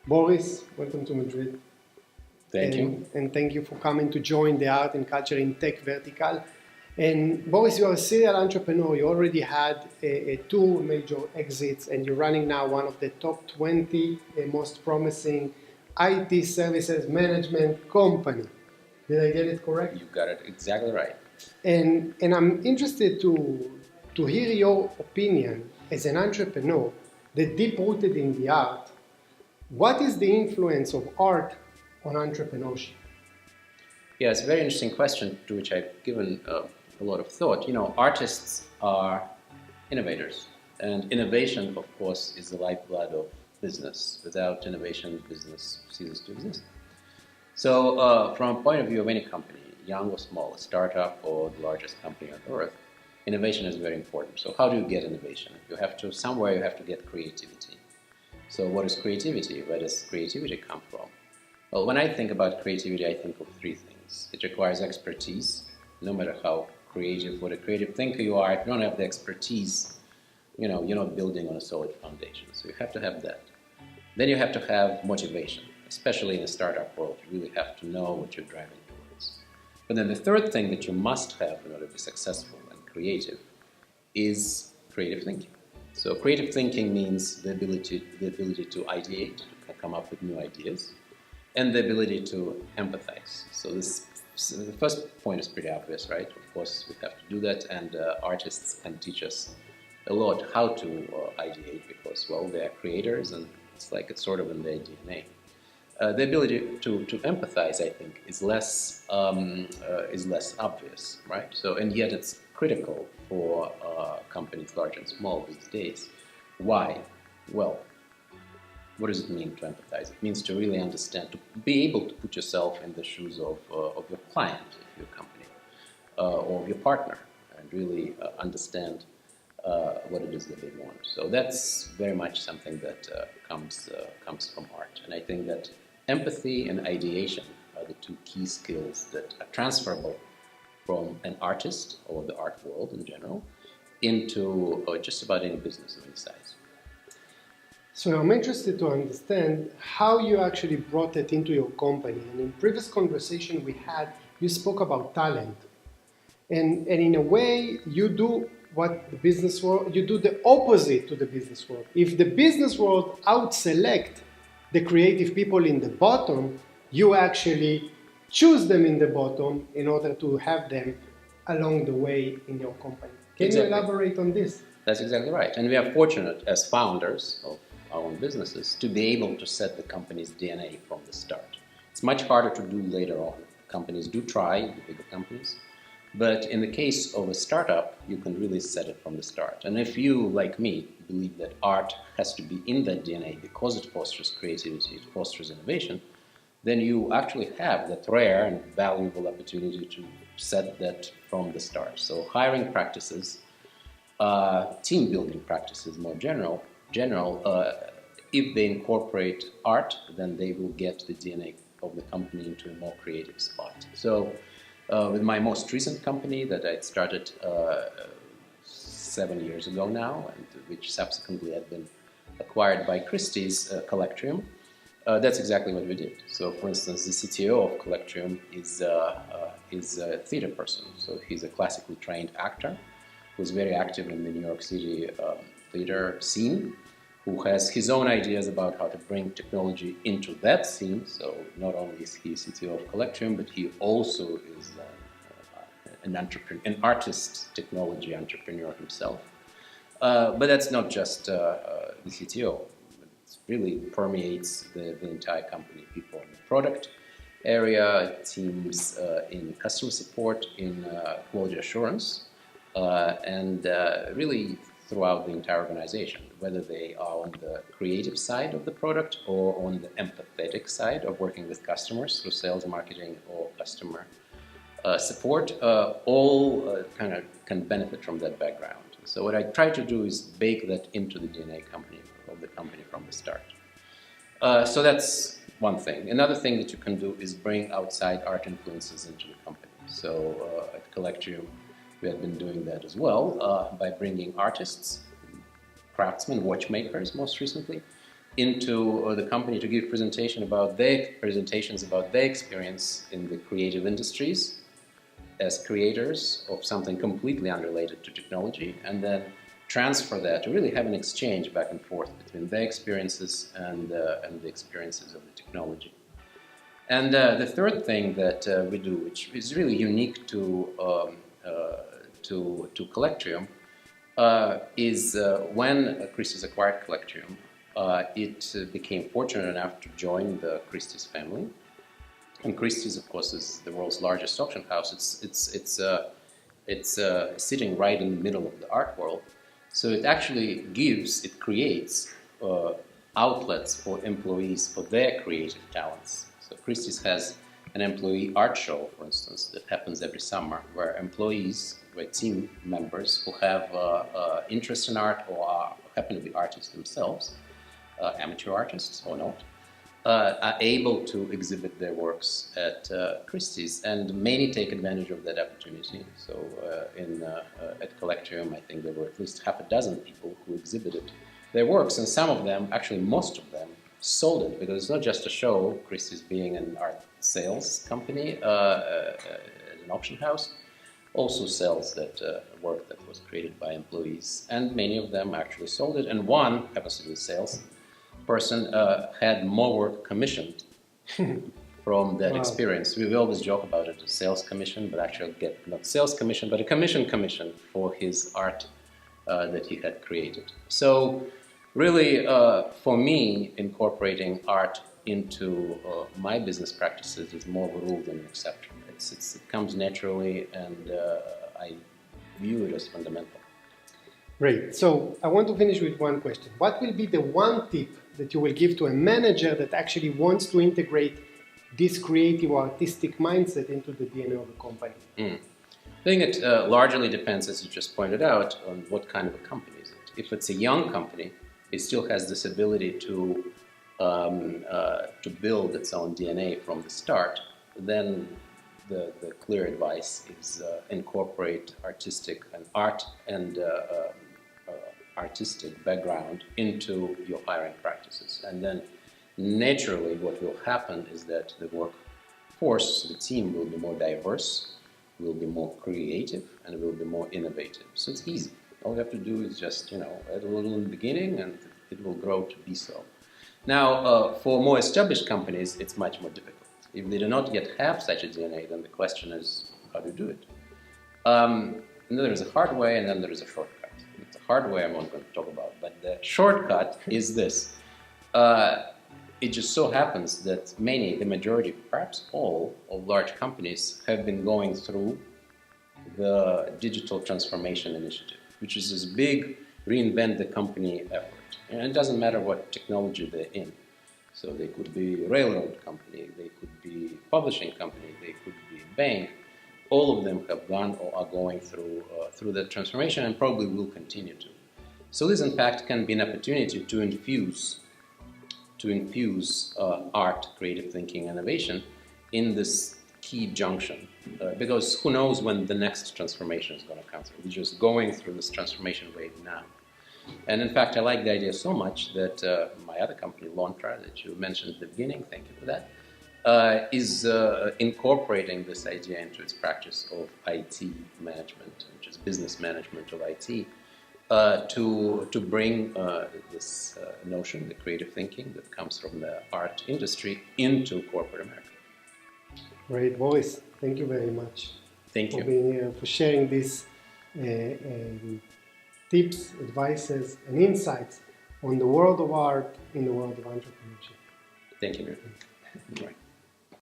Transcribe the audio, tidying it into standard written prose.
Boris, welcome to Madrid. Thank you. And thank you for coming to join the Art and Culture in Tech vertical. And Boris, you are a serial entrepreneur. You already had two major exits, and you're running now one of the top 20 most promising IT services management company. Did I get it correct? You got it exactly right. And I'm interested to hear your opinion as an entrepreneur, that deep rooted in the art. What is the influence of art on entrepreneurship? Yeah, it's a very interesting question to which I've given a lot of thought. You know, artists are innovators, and innovation, of course, is the lifeblood of business. Without innovation, business ceases to exist. So, from a point of view of any company, young or small, a startup or the largest company on earth, innovation is very important. So, how do you get innovation? You have to get creativity. So, what is creativity? Where does creativity come from? Well, when I think about creativity, I think of three things. It requires expertise. No matter how creative, what a creative thinker you are, if you don't have the expertise, you know, you're not building on a solid foundation. So you have to have that. Then you have to have motivation, especially in a startup world. You really have to know what you're driving towards. But then the third thing that you must have in order to be successful and creative is creative thinking. So creative thinking means the ability to ideate, to come up with new ideas, and the ability to empathize. So the first point is pretty obvious, right? Of course, we have to do that, and artists can teach us a lot how to ideate because, well, they are creators, and it's sort of in their DNA. The ability to empathize, I think, is less obvious, right? So, and yet it's critical for companies large and small these days. Why? Well, what does it mean to empathize? It means to really understand, to be able to put yourself in the shoes of your client, of your company, or of your partner, and really understand what it is that they want. So that's very much something that comes from art. And I think that empathy and ideation are the two key skills that are transferable from an artist or the art world in general into just about any business of any size. So I'm interested to understand how you actually brought it into your company. And in previous conversation we had, you spoke about talent. And in a way, you do what the business world, you do the opposite to the business world. If the business world out-select the creative people in the bottom, you actually choose them in the bottom in order to have them along the way in your company. Can you elaborate on this? That's exactly right. And we are fortunate as founders of our own businesses to be able to set the company's DNA from the start. It's much harder to do later on. Companies do try, the bigger companies. But in the case of a startup, you can really set it from the start. And if you, like me, believe that art has to be in that DNA because it fosters creativity, it fosters innovation, then you actually have that rare and valuable opportunity to set that from the start. So hiring practices, team building practices more general, if they incorporate art, then they will get the DNA of the company into a more creative spot. So with my most recent company that I started 7 years ago now, and which subsequently had been acquired by Christie's Collectrium, that's exactly what we did. So, for instance, the CTO of Collectrium is a theater person. So he's a classically trained actor who's very active in the New York City theater scene, who has his own ideas about how to bring technology into that scene. So not only is he CTO of Collectrium, but he also is an artist, technology entrepreneur himself. But that's not just the CTO. It really permeates the entire company. People in the product area, teams in customer support, in quality assurance, and really throughout the entire organization, whether they are on the creative side of the product or on the empathetic side of working with customers through sales, marketing, or customer support, all kind of can benefit from that background. So what I try to do is bake that into the DNA of the company from the start. So that's one thing. Another thing that you can do is bring outside art influences into the company. So at Collectrium, we have been doing that as well by bringing artists, craftsmen, watchmakers most recently, into the company to give presentations about their experience in the creative industries as creators of something completely unrelated to technology, and then transfer that to really have an exchange back and forth between their experiences and the experiences of the technology. And the third thing that we do, which is really unique to Collectrium, is when Christie's acquired Collectrium, it became fortunate enough to join the Christie's family. And Christie's, of course, is the world's largest auction house. It's sitting right in the middle of the art world. So it actually creates outlets for employees for their creative talents. So Christie's has an employee art show, for instance, that happens every summer, where team members who have interest in art or happen to be artists themselves, amateur artists or not, are able to exhibit their works at Christie's, and many take advantage of that opportunity. So at Collectrium, I think there were at least half a dozen people who exhibited their works, and some of them, actually most of them, sold it, because it's not just a show. Christie's, being an art sales company, an auction house, also sells that work that was created by employees, and many of them actually sold it, and one happens to be a sales person had more work commissioned from that experience. We always joke about it, a sales commission, but actually get not sales commission, but a commission for his art that he had created. So really, for me, incorporating art into my business practices is more of a rule than an exception. It comes naturally, and I view it as fundamental. Great. So I want to finish with one question. What will be the one tip that you will give to a manager that actually wants to integrate this creative or artistic mindset into the DNA of the company? I think it largely depends, as you just pointed out, on what kind of a company is it. If it's a young company, it still has this ability to build its own DNA from the start. Then the clear advice is incorporate artistic and art and artistic background into your hiring practices. And then naturally what will happen is that the workforce, the team, will be more diverse, will be more creative, and will be more innovative. So it's easy. All you have to do is just, add a little in the beginning, and it will grow to be so. Now, for more established companies, it's much more difficult. If they do not yet have such a DNA, then the question is, how do you do it? And then there is a hard way, and then there is a shortcut. The hard way I'm not going to talk about, but the shortcut is this. It just so happens that the majority, perhaps all, of large companies have been going through the digital transformation initiative, which is this big reinvent the company effort. And it doesn't matter what technology they're in. So they could be a railroad company, they could be a publishing company, they could be a bank. All of them have gone or are going through that transformation, and probably will continue to. So this, in fact, can be an opportunity to infuse art, creative thinking, innovation in this key junction, because who knows when the next transformation is going to come through. We're just going through this transformation wave now. And in fact, I like the idea so much that my other company, Lontra, that you mentioned at the beginning, thank you for that, is incorporating this idea into its practice of IT management, which is business management of IT, to bring this notion, the creative thinking that comes from the art industry, into corporate America. Great, Boris. Thank you very much. Thank you. For being here, for sharing these tips, advices, and insights on the world of art in the world of entrepreneurship. Thank you, Nir. Right.